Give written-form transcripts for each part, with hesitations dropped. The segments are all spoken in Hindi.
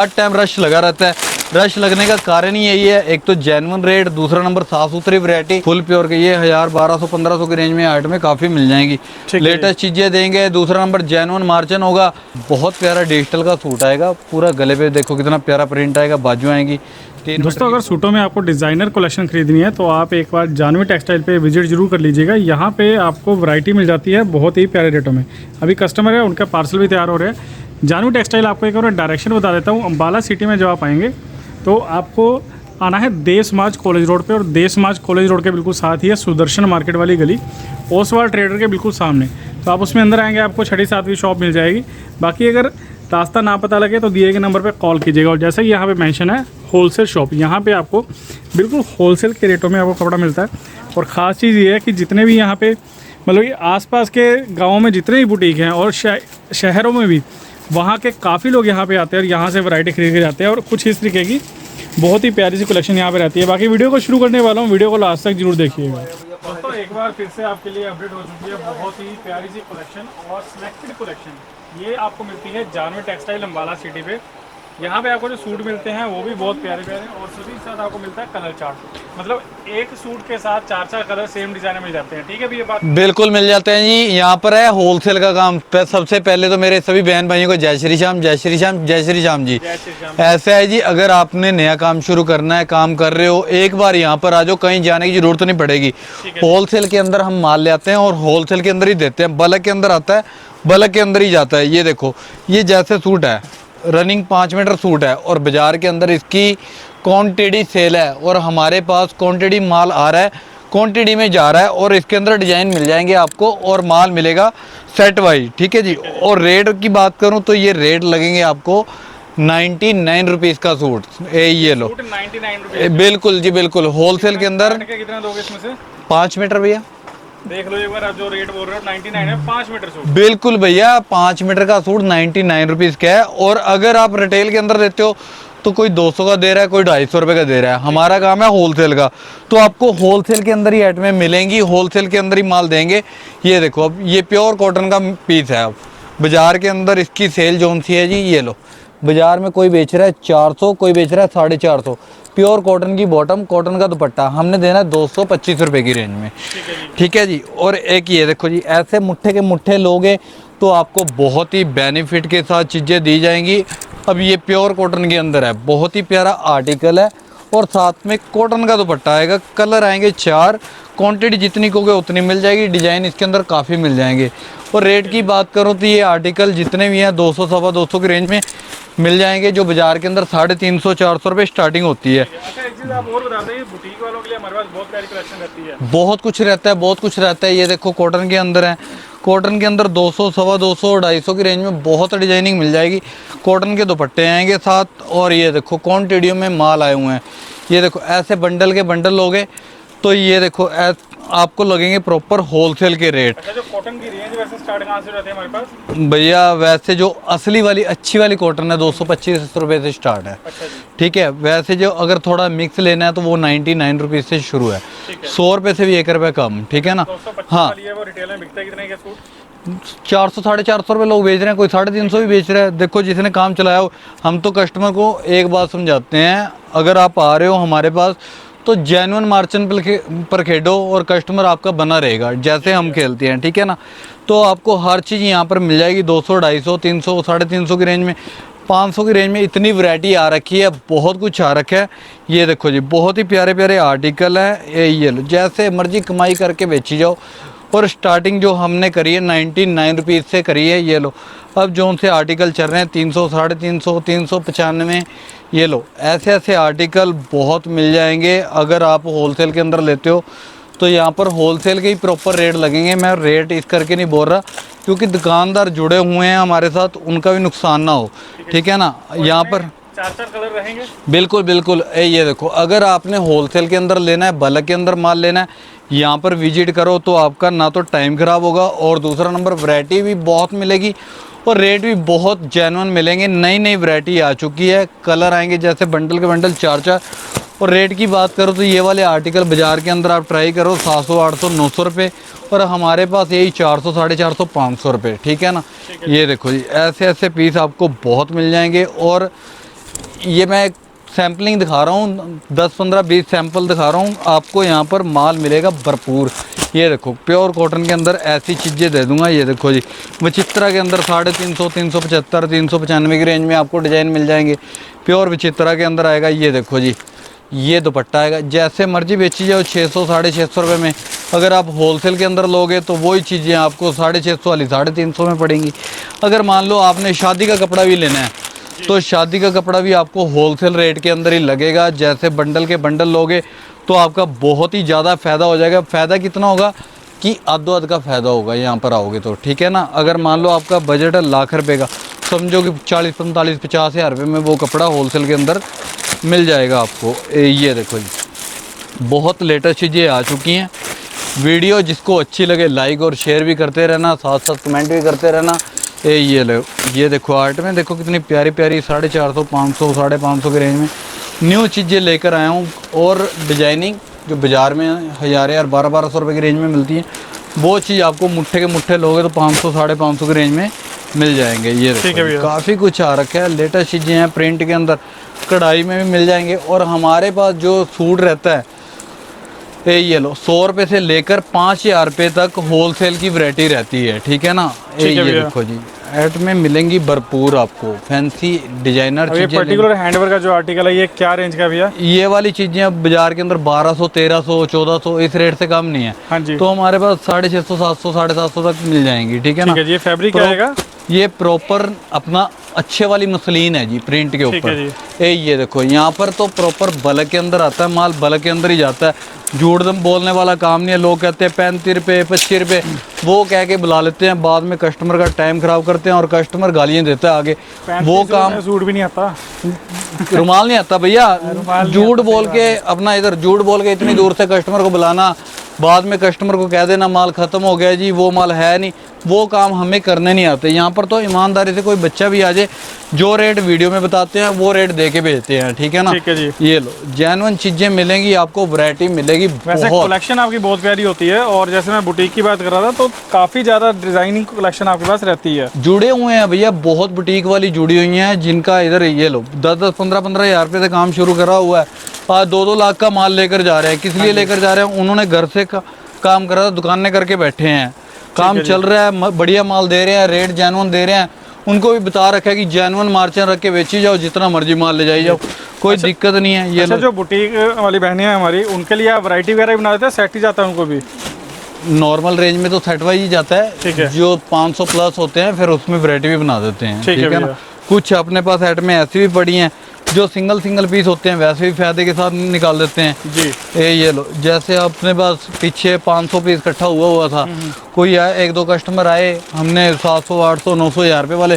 हर टाइम रश लगा रहता है। रश लगने का कारण ही यही है, एक तो जेन्युइन रेट, दूसरा नंबर साफ सुथरी वैरायटी, फुल प्योर के ये 1000 1200 1500 की रेंज में आइट में काफ़ी मिल जाएंगी। लेटेस्ट चीज़ें देंगे। दूसरा नंबर जेन्युइन मार्जिन होगा। बहुत प्यारा डिजिटल का सूट आएगा, पूरा गले पे देखो कितना प्यारा प्रिंट आएगा, बाजू आएंगी। दोस्तों अगर सूटों में आपको डिज़ाइनर कलेक्शन खरीदनी है तो आप एक बार जानवी टेक्सटाइल पे विजिट जरूर कर लीजिएगा। यहाँ पे आपको वैरायटी मिल जाती है बहुत ही प्यारे रेटों में। अभी कस्टमर है, उनका पार्सल भी तैयार हो रहे हैं। जानवी टेक्सटाइल आपको एक और डायरेक्शन बता देता हूँ। अम्बाला सिटी में जब आप आएंगे तो आपको आना है देश मार्च कॉलेज रोड पे, और देश मार्च कॉलेज रोड के बिल्कुल साथ ही है सुदर्शन मार्केट वाली गली, ओसवाल ट्रेडर के बिल्कुल सामने। तो आप उसमें अंदर आएंगे, आपको 6ठी 7वीं शॉप मिल जाएगी। बाकी अगर रास्ता ना पता लगे तो दिए गए नंबर पे कॉल कीजिएगा। और जैसे कि यहाँ पे मेंशन है होलसेल शॉप, यहाँ पे आपको बिल्कुल होलसेल के रेटों में आपको कपड़ा मिलता है। और ख़ास चीज़ ये है कि जितने भी यहाँ पे मतलब कि आसपास के गाँवों में जितने भी बुटीक हैं और शहरों में भी, वहाँ के काफ़ी लोग यहाँ पे आते हैं और यहाँ से वैरायटी खरीद के जाते हैं। और कुछ इस तरीके की बहुत ही प्यारी सी कलेक्शन यहाँ पे रहती है। बाकी वीडियो को शुरू करने वाला हूँ, वीडियो को लास्ट तक जरूर देखिएगा। दोस्तों एक बार फिर से आपके लिए अपडेट हो चुकी है बहुत ही प्यारी सी कलेक्शन और सिलेक्टेड कलेक्शन। ये आपको मिलती है जानवी टेक्सटाइल अम्बाला सिटी पे। यहाँ पे आपको जो सूट मिलते हैं वो भी बहुत प्यारे प्यारे, और सभी के साथ आपको मिलता है कलर चार्ट। मतलब एक सूट के साथ 4-4 कलर सेम डिजाइन में मिल जाते हैं। ठीक है, ये बात बिल्कुल मिल जाते हैं जी। यहाँ पर है होलसेल का काम। सबसे पहले तो मेरे सभी बहन भाइयों को जय श्री श्याम, जय श्री श्याम, जय श्री श्याम जी। ऐसा है जी, अगर आपने नया काम शुरू करना है, काम कर रहे हो, एक बार यहाँ पर आ जाओ, कहीं जाने की जरूरत नहीं पड़ेगी। होलसेल के अंदर हम माल ले आते हैं और होलसेल के अंदर ही देते हैं। बल्क के अंदर आता है, बल्क के अंदर ही जाता है। ये देखो, ये जैसे सूट है, रनिंग 5 मीटर सूट है और बाजार के अंदर इसकी क्वांटिटी सेल है और हमारे पास क्वांटिटी माल आ रहा है, क्वांटिटी में जा रहा है। और इसके अंदर डिजाइन मिल जाएंगे आपको और माल मिलेगा सेट वाइज। ठीक है जी। और रेट की बात करूं तो ये रेट लगेंगे आपको 99 रुपीज़ का सूट। ये लो 99 बिल्कुल जी, बिल्कुल होलसेल के अंदर। कितना दोगे इसमें से? 5 मीटर भैया, देख लो एक बार। आप जो रेट बोल रहे हो 99 है, 5 मीटर सूट। बिल्कुल भैया, 5 मीटर का सूट 99 रुपीज़ का है। और अगर आप रिटेल के अंदर देते हो तो कोई 200 का दे रहा है, कोई 250 रुपये का दे रहा है। हमारा काम है होलसेल का, तो आपको होलसेल के अंदर ही आइटमें मिलेंगी, होलसेल के अंदर ही माल देंगे। ये देखो, अब ये प्योर कॉटन का पीस है। अब बाजार के अंदर इसकी सेल जोन सी है जी। ये लो, बाजार में कोई बेच रहा है 400, कोई बेच रहा है 450। प्योर कॉटन की बॉटम, कॉटन का दुपट्टा हमने देना है 225 रुपये की रेंज में। ठीक है जी। और एक ये देखो जी, ऐसे मुट्ठे के मुट्ठे लोगे तो आपको बहुत ही बेनिफिट के साथ चीज़ें दी जाएंगी। अब ये प्योर कॉटन के अंदर है, बहुत ही प्यारा आर्टिकल है और साथ में कॉटन का दुपट्टा आएगा। कलर आएंगे 4, क्वांटिटी जितनी कहोगे उतनी मिल जाएगी। डिज़ाइन इसके अंदर काफ़ी मिल जाएंगे। और रेट की बात करूँ तो ये आर्टिकल जितने भी हैं 200 सवा 200 की रेंज में मिल जाएंगे, जो बाजार के अंदर 350 400 रुपये स्टार्टिंग होती है। अच्छा एक चीज़ आप और बता दें, बुटीक वालों के लिए हमारे पास बहुत प्यारी कलेक्शन रहती है। बहुत कुछ रहता है, बहुत कुछ रहता है। ये देखो कॉटन के अंदर है, कॉटन के अंदर 200 सवा 200 250 की रेंज में बहुत डिजाइनिंग मिल जाएगी। कॉटन के दुपट्टे आएंगे साथ। और ये देखो क्वांटिटियों में माल आए हुए हैं। ये देखो ऐसे बंडल के बंडल लोगे तो ये देखो आपको लगेंगे प्रॉपर होलसेल के रेट। अच्छा, जो कॉटन की रेंज वैसे स्टार्ट कहाँ से रहती है हमारे पास? भैया वैसे जो असली वाली अच्छी वाली कॉटन है 225 रुपये से स्टार्ट है। अच्छा जी। ठीक है। वैसे जो अगर थोड़ा मिक्स लेना है तो वो 99 रुपीज़ से शुरू है। 100 रुपये से भी 1 रुपये कम। ठीक है ना। 225 हाँ, वाली है, वो रिटेल में बिकता है कितने का सूट? 400 450 रुपये लोग बेच रहे हैं, कोई 350 भी बेच रहा है। देखो जिसने काम चलाया हो, हम तो कस्टमर को एक बात समझाते हैं, अगर आप आ रहे हो हमारे पास तो जेन्युइन मार्जिन पर खेलो और कस्टमर आपका बना रहेगा, जैसे हम खेलते हैं। ठीक है ना। तो आपको हर चीज़ यहाँ पर मिल जाएगी 200 250 300 350 की रेंज में, 500 की रेंज में। इतनी वैरायटी आ रखी है, बहुत कुछ आ रखा है। ये देखो जी, बहुत ही प्यारे प्यारे आर्टिकल है। ये लो, जैसे मर्जी कमाई करके बेची जाओ। और स्टार्टिंग जो हमने करी है 99 रुपीज़ से करी है। ये लो, अब जो से आर्टिकल चल रहे हैं 300 350 395। ये लो, ऐसे ऐसे आर्टिकल बहुत मिल जाएंगे। अगर आप होलसेल के अंदर लेते हो तो यहाँ पर होलसेल के ही प्रॉपर रेट लगेंगे। मैं रेट इस करके नहीं बोल रहा क्योंकि दुकानदार जुड़े हुए हैं हमारे साथ, उनका भी नुकसान ना हो। ठीक है ना। यहाँ पर 4-4 कलर रहेंगे। बिल्कुल बिल्कुल। ये देखो, अगर आपने होलसेल के अंदर लेना है, बल्क के अंदर माल लेना है, यहाँ पर विजिट करो तो आपका ना तो टाइम ख़राब होगा और दूसरा नंबर वैरायटी भी बहुत मिलेगी और रेट भी बहुत जेन्युइन मिलेंगे। नई नई वैरायटी आ चुकी है, कलर आएंगे जैसे बंडल के बंडल 4-4। और रेट की बात करो तो ये वाले आर्टिकल बाज़ार के अंदर आप ट्राई करो 700 800 900 रुपये, और हमारे पास यही 400 450 500 रुपये। ठीक है ना। ये देखो जी, ऐसे ऐसे पीस आपको बहुत मिल जाएंगे। और ये मैं सैम्पलिंग दिखा रहा हूँ, 10 15 20 सैंपल दिखा रहा हूँ आपको। यहाँ पर माल मिलेगा भरपूर। ये देखो प्योर कॉटन के अंदर ऐसी चीज़ें दे दूंगा। ये देखो जी, विचित्रा के अंदर 350, 375, 395 की रेंज में आपको डिज़ाइन मिल जाएंगे। प्योर विचित्रा के अंदर आएगा। ये देखो जी, ये दुपट्टा आएगा। जैसे मर्जी बेची जाओ 600 650 रुपये में। अगर आप होलसेल के अंदर लोगे तो वही चीज़ें आपको 650 वाली 350 में पड़ेंगी। अगर मान लो आपने शादी का कपड़ा भी लेना है तो शादी का कपड़ा भी आपको होलसेल रेट के अंदर ही लगेगा। जैसे बंडल के बंडल लोगे तो आपका बहुत ही ज़्यादा फ़ायदा हो जाएगा। फ़ायदा कितना होगा कि आधो आध का फ़ायदा होगा यहाँ पर आओगे तो, ठीक है ना। अगर मान लो आपका बजट है लाख रुपये का, समझो कि 40 45 50 हज़ार रुपये में वो कपड़ा होलसेल के अंदर मिल जाएगा आपको। ये देखो जी, बहुत लेटेस्ट चीज़ें आ चुकी हैं। वीडियो जिसको अच्छी लगे लाइक और शेयर भी करते रहना, साथ साथ कमेंट भी करते रहना। ये लो, ये देखो आर्ट में देखो कितनी प्यारी प्यारी 450 500 550 की रेंज में न्यू चीज़ें लेकर आया हूँ। और डिजाइनिंग जो बाज़ार में 1000 1200 1200 रुपये की रेंज में मिलती है, वो चीज़ आपको मुट्ठे के मुट्ठे लोगे तो 500 550 की रेंज में मिल जाएंगे। ये देखो काफ़ी कुछ आ रखा है, लेटेस्ट चीज़ें हैं। प्रिंट के अंदर कढ़ाई में भी मिल जाएंगे। और हमारे पास जो सूट रहता है, ये लो 100 रुपये से लेकर 5000 रुपये तक होलसेल की वैरायटी रहती है, ठीक है ना। ये देखो जी, एट में मिलेंगी भरपूर आपको फैंसी डिजाइनर चीजें। पर्टिकुलर हैंडवर्क का जो आर्टिकल है ये क्या रेंज का भैया? ये वाली चीजें अब बाजार के अंदर 1200 1300 1400 इस रेट से कम नहीं है। हाँ जी। तो हमारे पास 650 700 750 तक मिल जाएंगी, ठीक है ना। ये फैब्रिक क्या आएगा? ये प्रॉपर अपना अच्छे वाली मसलीन है जी, प्रिंट के ऊपर। ये देखो यहाँ पर तो प्रॉपर बल्क के अंदर आता है माल, बल्क के अंदर ही जाता है। झूठ दम बोलने वाला काम नहीं है। लोग कहते हैं 35 रुपये 25 रुपये, वो कह के बुला लेते हैं, बाद में कस्टमर का टाइम खराब करते हैं और कस्टमर गालियाँ देता है आगे। वो काम सूट भी नहीं आता, रुमाल नहीं आता भैया। झूठ बोल के अपना इधर झूठ बोल के इतनी दूर से कस्टमर को बुलाना, बाद में कस्टमर को कह देना माल ख़त्म हो गया जी, वो माल है नहीं, वो काम हमें करने नहीं आते। यहाँ पर तो ईमानदारी से कोई बच्चा भी आ जाए, जो रेट वीडियो में बताते हैं वो रेट दे के भेजते हैं, ठीक है ना। ठीक है जी। ये लो जेन्युइन चीज़ें मिलेंगी आपको, वैरायटी मिलेगी। वैसे कलेक्शन आपकी बहुत प्यारी होती है। और जैसे मैं बुटीक की बात कर रहा था तो काफ़ी ज़्यादा डिज़ाइनिंग कलेक्शन आपके पास रहती है। जुड़े हुए हैं भैया, बहुत बुटीक वाली जुड़ी हुई हैं जिनका इधर ये लो 10 15 हज़ार रुपये से काम शुरू करा हुआ है। आज 2 लाख का माल लेकर जा रहे हैं। किस लिए लेकर जा रहे हैं? उन्होंने घर से काम करा था, दुकानें करके बैठे हैं, काम चल रहा है, बढ़िया माल दे रहे हैं, रेट जेन्युइन दे रहे हैं। उनको भी बता रखा है कि जेन्युइन मार्जिन रख के बेची जाओ, जितना मर्जी माल ले जाई जाओ, कोई दिक्कत नहीं है। ये जो बुटीक वाली बहनें हैं हमारी, उनके लिए आप वैरायटी वगैरह बना देते हैं, सेट ही जाता है उनको भी? नॉर्मल रेंज में तो सेट वाइज ही जाता है, ठीक है। जो 500 प्लस होते हैं फिर उसमें वैरायटी भी बना देते हैं, ठीक है ना। कुछ अपने पास सेट में ऐसी भी पड़ी हैं जो सिंगल पीस होते हैं, वैसे भी फायदे के साथ निकाल देते हैं जी। ये लो, जैसे अपने पास पीछे 500 पीस इकट्ठा हुआ था, कोई आए 1 2 कस्टमर आए, हमने 700 800 900 हज़ार रुपये वाले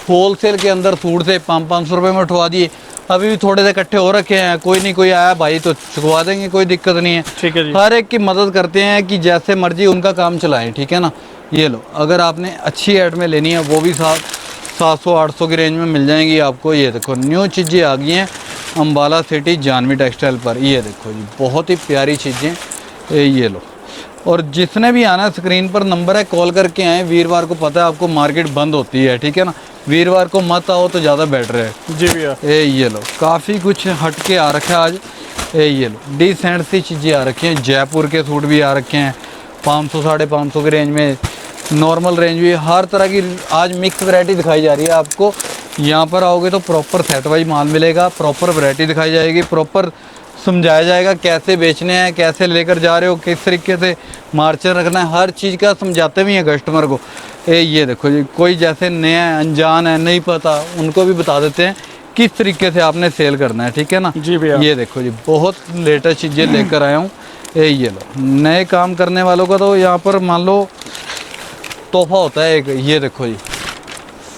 होलसेल के अंदर सूट से 500 रुपये में उठवा दिए। अभी भी थोड़े से इकट्ठे हो रखे हैं, कोई नहीं कोई आया भाई तो चुकवा देंगे, कोई दिक्कत नहीं है, ठीक है जी। हर एक की मदद करते हैं कि जैसे मर्जी उनका काम चलाएं, ठीक है ना। ये लो, अगर आपने अच्छी एड में लेनी है वो भी 700 800 की रेंज में मिल जाएंगी आपको। ये देखो न्यू चीज़ें आ गई हैं अम्बाला सिटी जानवी टेक्सटाइल पर। ये देखो जी, बहुत ही प्यारी चीज़ें। ये लो, और जिसने भी आना स्क्रीन पर नंबर है, कॉल करके आए। वीरवार को पता है आपको मार्केट बंद होती है, ठीक है ना, वीरवार को मत आओ तो ज़्यादा बेटर है जी भैया। ये लो, काफ़ी कुछ हट के आ रखा है आज। ये लो, डिसेंट सी चीज़ें आ रखी हैं। जयपुर के सूट भी आ रखे हैं 500 550 की रेंज में, नॉर्मल रेंज भी, हर तरह की आज मिक्स वैरायटी दिखाई जा रही है आपको। यहाँ पर आओगे तो प्रॉपर सेट वाइज माल मिलेगा, प्रॉपर वैरायटी दिखाई जाएगी, प्रॉपर समझाया जाएगा कैसे बेचने हैं, कैसे लेकर जा रहे हो, किस तरीके से मार्जिन रखना है, हर चीज़ का समझाते भी हैं कस्टमर को। ये देखो जी, कोई जैसे नया अनजान है, नहीं पता, उनको भी बता देते हैं किस तरीके से आपने सेल करना है, ठीक है ना जी भैया। ये देखो जी, बहुत लेटेस्ट चीज़ें लेकर आया हूँ। ये लो, नए काम करने वालों का तो यहाँ पर मान लो तोहफा होता है एक। ये देखो जी,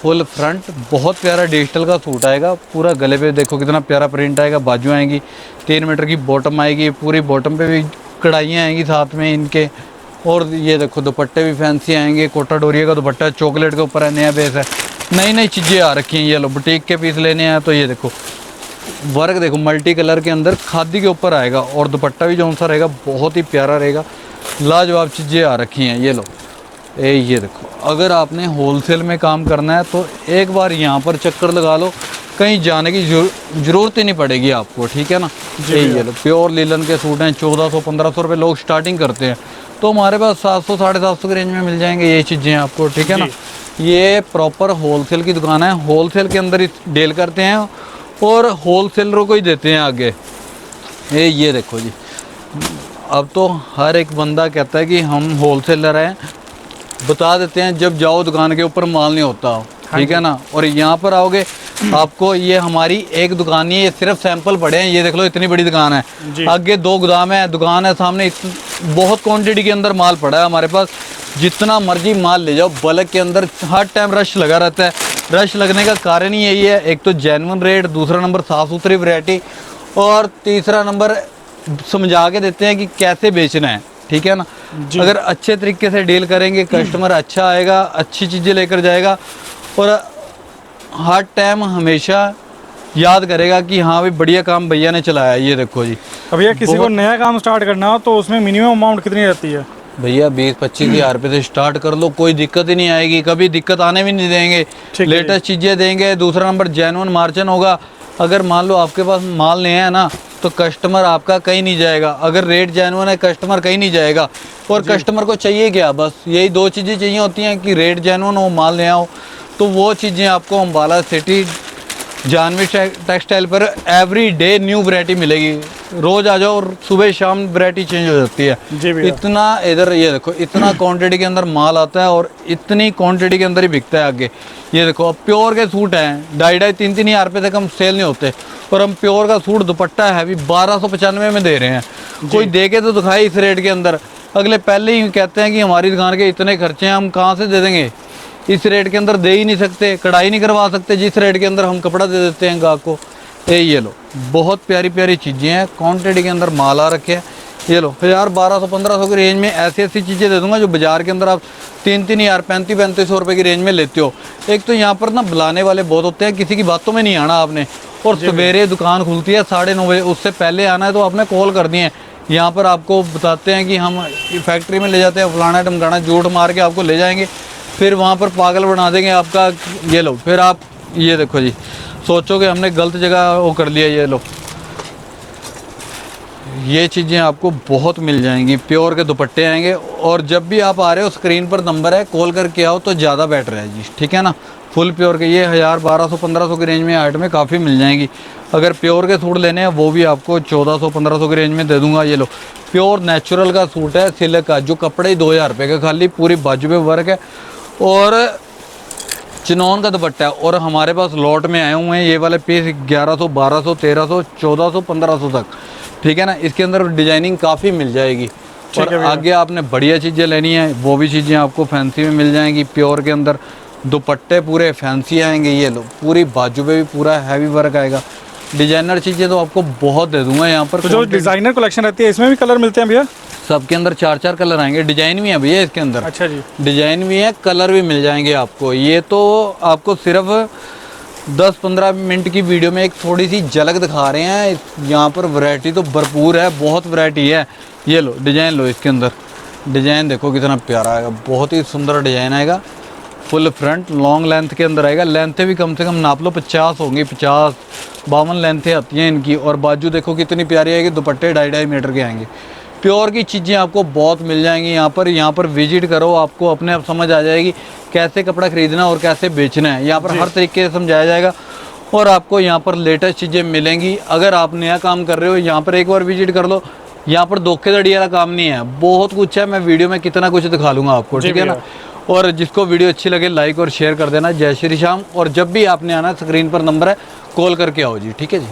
फुल फ्रंट बहुत प्यारा डिजिटल का सूट आएगा, पूरा गले पे देखो कितना प्यारा प्रिंट आएगा, बाजू आएंगी, 3 मीटर की बॉटम आएगी, पूरी बॉटम पे भी कढ़ाइयाँ आएंगी साथ में इनके। और ये देखो दुपट्टे भी फैंसी आएंगे, कोटा डोरिया का दुपट्टा चॉकलेट के ऊपर है, नया बेस है, नई नई चीज़ें आ रखी हैं। ये लो, बुटीक के पीस लेने हैं तो ये देखो वर्क देखो, मल्टी कलर के अंदर खादी के ऊपर आएगा, और दुपट्टा भी जो सा रहेगा बहुत ही प्यारा रहेगा, लाजवाब चीज़ें आ रखी हैं। ये लो, ये देखो, अगर आपने होलसेल में काम करना है तो एक बार यहाँ पर चक्कर लगा लो, कहीं जाने की जरूरत ही नहीं पड़ेगी आपको, ठीक है ना। ये लो प्योर लीलन के सूट हैं, 1400-1500 रुपये लोग स्टार्टिंग करते हैं, तो हमारे पास 700-750 की रेंज में मिल जाएंगे ये चीज़ें आपको, ठीक है ना। ये प्रॉपर होलसेल की दुकान है, होलसेल के अंदर ही डील करते हैं और होलसेलरों को ही देते हैं आगे। ये देखो जी, अब तो हर एक बंदा कहता है कि हम होलसेलर हैं, बता देते हैं जब जाओ दुकान के ऊपर माल नहीं होता, ठीक है ना। और यहाँ पर आओगे आपको ये हमारी एक दुकान नहीं है, ये सिर्फ सैंपल पड़े हैं, ये देख लो इतनी बड़ी दुकान है, आगे 2 गोदाम है, दुकान है सामने, बहुत क्वांटिटी के अंदर माल पड़ा है हमारे पास, जितना मर्जी माल ले जाओ। बल्क के अंदर हर टाइम रश लगा रहता है, रश लगने का कारण ही यही है, एक तो जेन्युइन रेट, दूसरा नंबर साफ़ सुथरी वैरायटी, और तीसरा नंबर समझा के देते हैं कि कैसे बेचना है, ठीक है ना। अगर अच्छे तरीके से डील करेंगे, कस्टमर अच्छा आएगा, अच्छी चीज़ें लेकर जाएगा और हर टाइम हमेशा याद करेगा कि हाँ भाई बढ़िया काम भैया ने चलाया। ये देखो जी, अब भैया किसी को नया काम स्टार्ट करना हो तो उसमें मिनिमम अमाउंट कितनी रहती है? भैया 20-25 हज़ार रुपये से स्टार्ट कर लो, कोई दिक्कत ही नहीं आएगी, कभी दिक्कत आने भी नहीं देंगे, लेटेस्ट चीज़ें देंगे। दूसरा नंबर जेन्युइन मार्जिन होगा। अगर मान लो आपके पास माल नहीं है ना, तो कस्टमर आपका कहीं नहीं जाएगा, अगर रेट जेन्युइन है कस्टमर कहीं नहीं जाएगा। और कस्टमर को चाहिए क्या, बस यही 2 चीज़ें चाहिए होती हैं कि रेट जेन्युइन हो, माल नया हो। तो वो चीज़ें आपको अम्बाला सिटी जानवी टेक्सटाइल पर एवरी डे न्यू वैरायटी मिलेगी। रोज़ आ जाओ और सुबह शाम वैरायटी चेंज हो जाती है। इतना इधर ये देखो, इतना क्वांटिटी के अंदर माल आता है और इतनी क्वांटिटी के अंदर ही बिकता है आगे। ये देखो, अब प्योर के सूट हैं, 2,500-3,000 हज़ार रुपये से कम सेल नहीं होते, और हम प्योर का सूट दुपट्टा है भी 1295 में दे रहे हैं। कोई दे के तो दिखाए इस रेट के अंदर, अगले पहले ही कहते हैं कि हमारी दुकान के इतने खर्चे हैं, हम कहाँ से दे देंगे, इस रेट के अंदर दे ही नहीं सकते, कढ़ाई नहीं करवा सकते जिस रेट के अंदर हम कपड़ा दे देते हैं गाहक को। ये लो, बहुत प्यारी प्यारी चीज़ें हैं, क्वांटिटी के अंदर माल आ रखे हैं। ये लो 1000, 1200, 1500 की रेंज में ऐसी ऐसी चीज़ें दे दूंगा जो बाज़ार के अंदर आप 3-3 हज़ार, 3500 रुपये की रेंज में लेते हो। एक तो यहाँ पर ना बुलाने वाले बहुत होते हैं, किसी की बातों में नहीं आना आपने, और सवेरे दुकान खुलती है 9:30 बजे, उससे पहले आना है तो आपने कॉल कर दिए। यहाँ पर आपको बताते हैं कि हम फैक्ट्री में ले जाते हैं, फलाना ढमकाना, झूठ मार के आपको ले जाएंगे, फिर वहाँ पर पागल बना देंगे आपका। ये लो, फिर आप ये देखो जी, सोचोगे हमने गलत जगह वो कर लिया। ये लो, ये चीज़ें आपको बहुत मिल जाएंगी, प्योर के दुपट्टे आएंगे। और जब भी आप आ रहे हो स्क्रीन पर नंबर है, कॉल करके आओ तो ज़्यादा बेटर है जी, ठीक है ना। फुल प्योर के ये 1000, 1200, 1500 की रेंज में आइटमें काफ़ी मिल जाएंगी। अगर प्योर के सूट लेने हैं वो भी आपको 1400, 1500 की रेंज में दे दूंगा। ये लो, प्योर नेचुरल का सूट है, सिल्क का, जो कपड़े ही 2000 रुपये का, खाली पूरी बाजू पे वर्क है और चिनौन का दुपट्टा है। और हमारे पास लॉट में आए हुए हैं ये वाले पीस 1100, 1200, 1300, 1400, 1500 तक, ठीक है ना। इसके अंदर डिजाइनिंग काफ़ी मिल जाएगी। और आगे आपने बढ़िया चीज़ें लेनी है, वो भी चीज़ें आपको फैंसी में मिल जाएंगी। प्योर के अंदर दुपट्टे पूरे फैंसी आएंगे। ये लो, पूरी बाजू पे भी पूरा हैवी वर्क आएगा। डिजाइनर चीज़ें तो आपको बहुत दे दूंगा यहाँ पर। तो जो डिज़ाइनर कलेक्शन रहती है इसमें भी कलर मिलते हैं भैया? सबके अंदर 4-4 कलर आएंगे, डिजाइन भी है भैया इसके अंदर। अच्छा जी, डिजाइन भी है, कलर भी मिल जाएंगे आपको। ये तो आपको सिर्फ 10-15 मिनट की वीडियो में एक थोड़ी सी झलक दिखा रहे हैं। यहाँ पर वैरायटी तो भरपूर है, बहुत वैरायटी है। ये लो, डिजाइन लो, इसके अंदर डिजाइन देखो कितना प्यारा आएगा, बहुत ही सुंदर डिजाइन आएगा। फुल फ्रंट लॉन्ग लेंथ के अंदर आएगा। लेंथें भी कम से कम नाप लो 50 होंगी, 50-52 लेंथें आती हैं इनकी। और बाजू देखो कितनी प्यारी आएगी, दुपट्टे 2.5 मीटर के आएंगे। प्योर की चीज़ें आपको बहुत मिल जाएंगी यहाँ पर विजिट करो, आपको अपने आप समझ आ जाएगी कैसे कपड़ा खरीदना और कैसे बेचना है। यहाँ पर हर तरीके से समझाया जाएगा और आपको यहाँ पर लेटेस्ट चीज़ें मिलेंगी। अगर आप नया काम कर रहे हो, यहाँ पर एक बार विजिट कर लो। यहाँ पर धोखेधड़ी वाला काम नहीं है, बहुत कुछ है। मैं वीडियो में कितना कुछ दिखा लूँगा आपको, ठीक है ना। और जिसको वीडियो अच्छी लगे लाइक और शेयर कर देना। जय श्री श्याम। और जब भी आपने आना, स्क्रीन पर नंबर है, कॉल करके आओ जी, ठीक है जी।